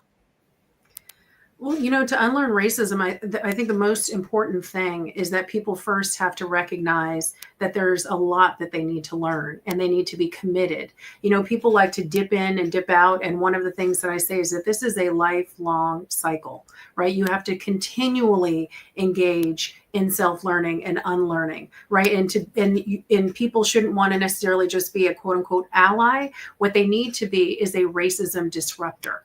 Well, to unlearn racism, I think the most important thing is that people first have to recognize that there's a lot that they need to learn and they need to be committed. People like to dip in and dip out. And one of the things that I say is that this is a lifelong cycle, right? You have to continually engage in self-learning and unlearning, right? And people shouldn't want to necessarily just be a quote unquote ally. What they need to be is a racism disruptor.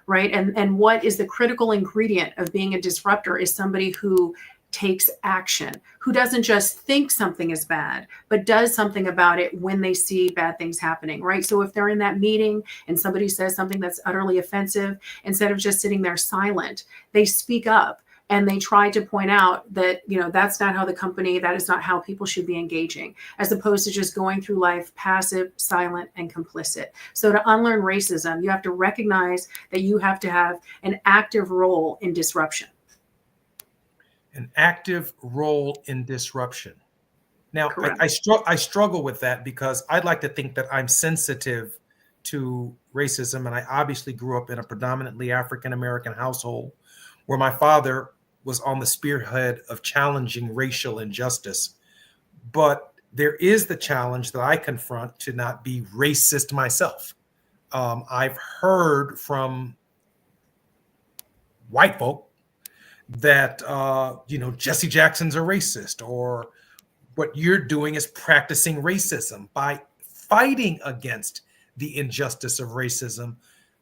Right. And what is the critical ingredient of being a disruptor is somebody who takes action, who doesn't just think something is bad, but does something about it when they see bad things happening. Right. So if they're in that meeting and somebody says something that's utterly offensive, instead of just sitting there silent, they speak up. And they try to point out that, that's not how that is not how people should be engaging, as opposed to just going through life passive, silent, and complicit. So to unlearn racism, you have to recognize that you have to have an active role in disruption. An active role in disruption. Now, I struggle with that because I'd like to think that I'm sensitive to racism. And I obviously grew up in a predominantly African-American household where my father was on the spearhead of challenging racial injustice. But there is the challenge that I confront to not be racist myself. I've heard from white folk that, Jesse Jackson's a racist, or what you're doing is practicing racism. By fighting against the injustice of racism,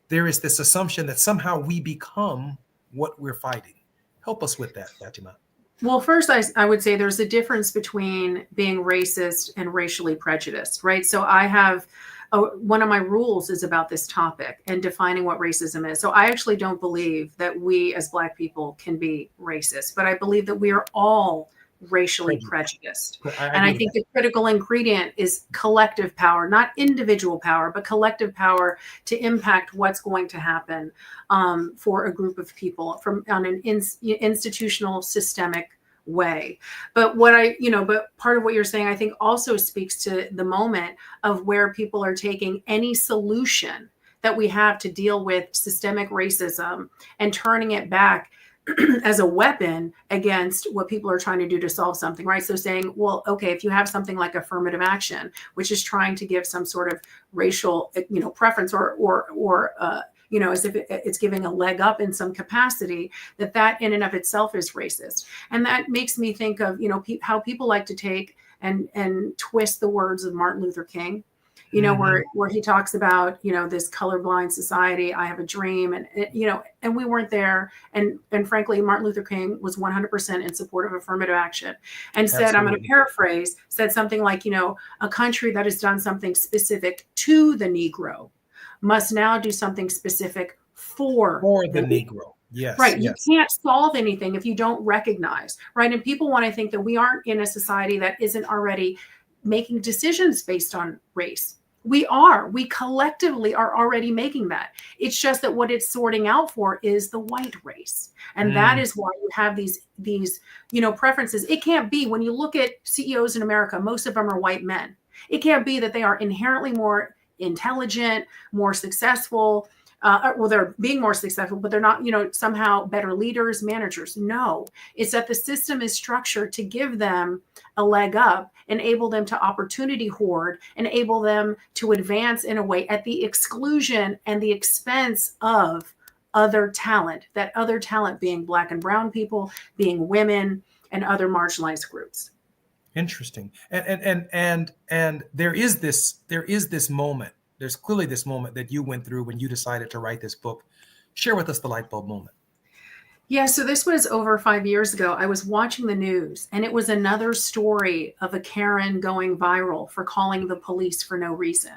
there is this assumption that somehow we become what we're fighting. Help us with that, Fatima. Well, first, I would say there's a difference between being racist and racially prejudiced, right? So I have one of my rules is about this topic and defining what racism is. So I actually don't believe that we as Black people can be racist, but I believe that we are all racially prejudiced. And I think the critical ingredient is collective power, not individual power, but collective power to impact what's going to happen for a group of people on an institutional systemic way. But but part of what you're saying, I think also speaks to the moment of where people are taking any solution that we have to deal with systemic racism and turning it back as a weapon against what people are trying to do to solve something, right? So saying, well, okay, if you have something like affirmative action, which is trying to give some sort of racial, preference or as if it's giving a leg up in some capacity, that in and of itself is racist. And that makes me think of, how people like to take and twist the words of Martin Luther King. where he talks about, this colorblind society. I have a dream, and and we weren't there. And frankly, Martin Luther King was 100% in support of affirmative action, and said, I'm going to paraphrase, said something like, a country that has done something specific to the Negro must now do something specific for the Negro. Yes. Right. Yes. You can't solve anything if you don't recognize. Right. And people want to think that we aren't in a society that isn't already making decisions based on race. We are. We collectively are already making that. It's just that what it's sorting out for is the white race. And that is why you have these preferences. It can't be, when you look at CEOs in America, most of them are white men. It can't be that they are inherently more intelligent, more successful. They're being more successful, but they're not, somehow better leaders, managers. No, it's that the system is structured to give them a leg up, enable them to opportunity hoard, enable them to advance in a way at the exclusion and the expense of other talent, that other talent being Black and brown people, being women, and other marginalized groups. Interesting. And there is this moment. There's clearly this moment that you went through when you decided to write this book. Share with us the light bulb moment. Yeah, so this was over 5 years ago. I was watching the news, and it was another story of a Karen going viral for calling the police for no reason.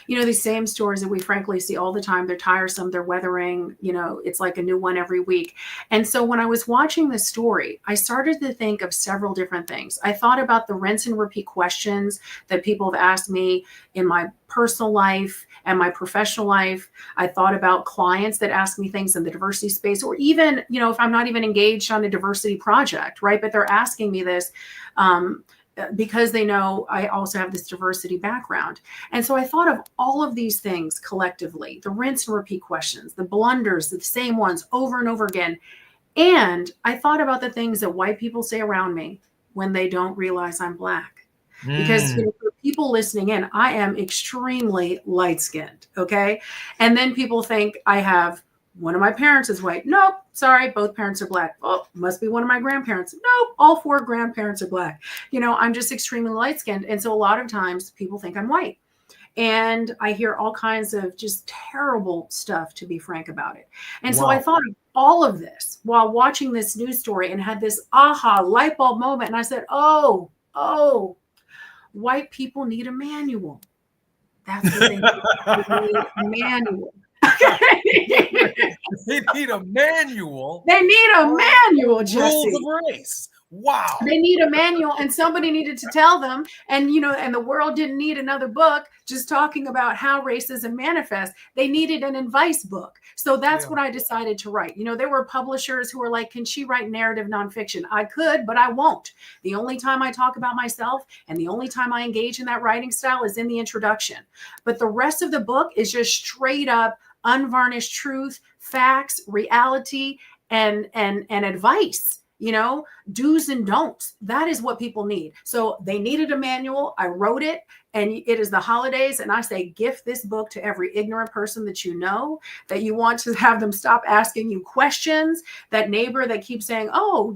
These same stories that we frankly see all the time. They're tiresome, they're weathering, it's like a new one every week. And so when I was watching this story, I started to think of several different things. I thought about the rinse and repeat questions that people have asked me in my personal life and my professional life. I thought about clients that ask me things in the diversity space, or even, if I'm not even engaged on a diversity project, right? But they're asking me this, because they know I also have this diversity background. And so I thought of all of these things collectively, the rinse and repeat questions, the blunders, the same ones over and over again. And I thought about the things that white people say around me when they don't realize I'm Black. Because for people listening in, I am extremely light-skinned, okay? And then people think I have, one of my parents is white. Nope, sorry, both parents are Black. Oh, must be one of my grandparents. Nope, all 4 grandparents are Black. I'm just extremely light-skinned. And so a lot of times people think I'm white. And I hear all kinds of just terrible stuff, to be frank about it. And so I thought of all of this while watching this news story and had this aha light bulb moment. And I said, oh, white people need a manual. That's what they need. They need a manual. They need a manual. They need a manual, Jesse. Rules of race. Wow. They need a manual, and somebody needed to tell them. And, and the world didn't need another book just talking about how racism manifests. They needed an advice book. So that's what I decided to write. There were publishers who were like, can she write narrative nonfiction? I could, but I won't. The only time I talk about myself and the only time I engage in that writing style is in the introduction. But the rest of the book is just straight up unvarnished truth, facts, reality, and advice. Do's and don'ts. That is what people need. So they needed a manual. I wrote it, and it is the holidays. And I say, gift this book to every ignorant person that that you want to have them stop asking you questions. That neighbor that keeps saying, oh,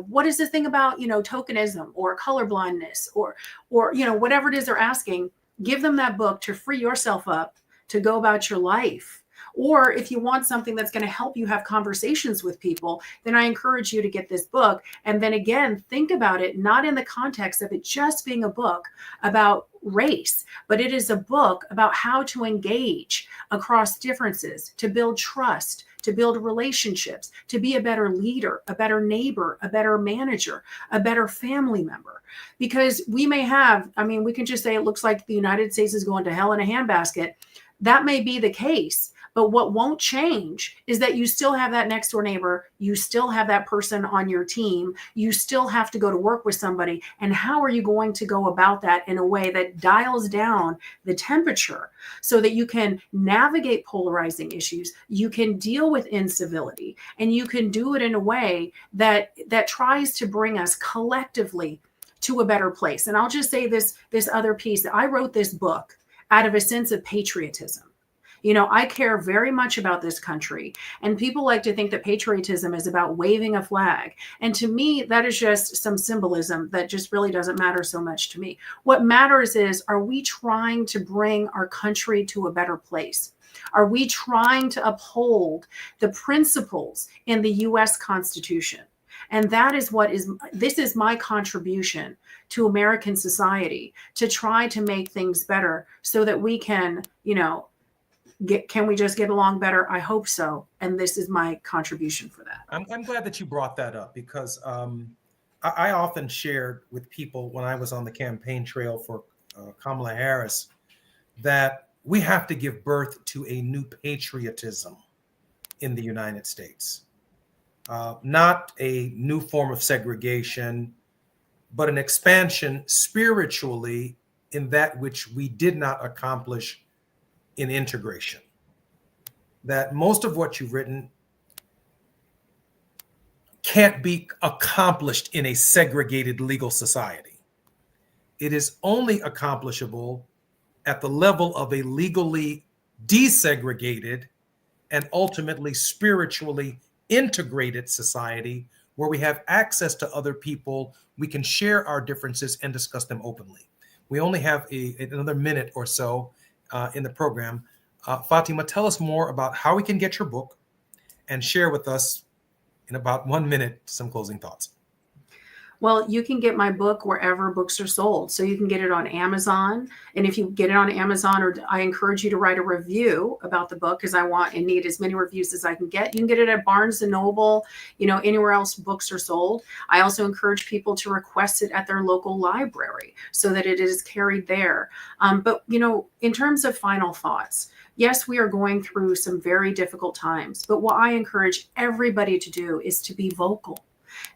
what is this thing about, tokenism or colorblindness or whatever it is they're asking. Give them that book to free yourself up to go about your life. Or if you want something that's going to help you have conversations with people, then I encourage you to get this book. And then again, think about it, not in the context of it just being a book about race, but it is a book about how to engage across differences, to build trust, to build relationships, to be a better leader, a better neighbor, a better manager, a better family member. Because we may have, we can just say it looks like the United States is going to hell in a handbasket. That may be the case. But what won't change is that you still have that next door neighbor. You still have that person on your team. You still have to go to work with somebody. And how are you going to go about that in a way that dials down the temperature so that you can navigate polarizing issues? You can deal with incivility, and you can do it in a way that tries to bring us collectively to a better place. And I'll just say this other piece. I wrote this book out of a sense of patriotism. I care very much about this country. And people like to think that patriotism is about waving a flag. And to me, that is just some symbolism that just really doesn't matter so much to me. What matters is, are we trying to bring our country to a better place? Are we trying to uphold the principles in the U.S. Constitution? And that is this is my contribution to American society, to try to make things better so that we can, can we just get along better? I hope so. And this is my contribution for that. I'm glad that you brought that up, because I often shared with people when I was on the campaign trail for Kamala Harris that we have to give birth to a new patriotism in the United States. Not a new form of segregation, but an expansion spiritually in that which we did not accomplish in integration. That most of what you've written can't be accomplished in a segregated legal society. It is only accomplishable at the level of a legally desegregated and ultimately spiritually integrated society where we have access to other people, we can share our differences and discuss them openly. We only have another minute or so in the program. Fatima, tell us more about how we can get your book and share with us in about 1 minute some closing thoughts. Well, you can get my book wherever books are sold. So you can get it on Amazon. And if you get it on Amazon, or I encourage you to write a review about the book, because I want and need as many reviews as I can get. You can get it at Barnes & Noble, anywhere else books are sold. I also encourage people to request it at their local library so that it is carried there. But in terms of final thoughts, yes, we are going through some very difficult times. But what I encourage everybody to do is to be vocal.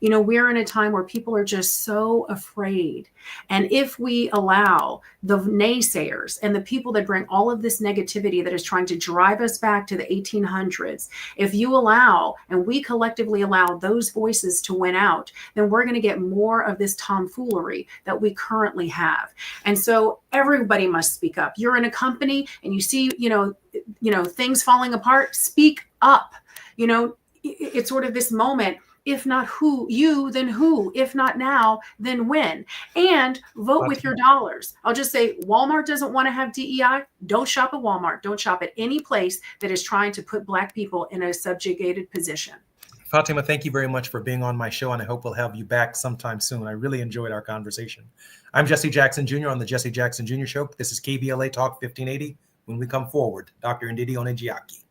We're in a time where people are just so afraid. And if we allow the naysayers and the people that bring all of this negativity that is trying to drive us back to the 1800s, if you allow, and we collectively allow those voices to win out, then we're going to get more of this tomfoolery that we currently have. And so everybody must speak up. You're in a company and you see, things falling apart, speak up. It's sort of this moment. If not you, then who? If not now, then when? And vote with your dollars. I'll just say, Walmart doesn't want to have DEI. Don't shop at Walmart. Don't shop at any place that is trying to put Black people in a subjugated position. Fatima, thank you very much for being on my show, and I hope we'll have you back sometime soon. I really enjoyed our conversation. I'm Jesse Jackson Jr. on the Jesse Jackson Jr. Show. This is KBLA Talk 1580. When we come forward, Dr. Ndidi Onejiaki.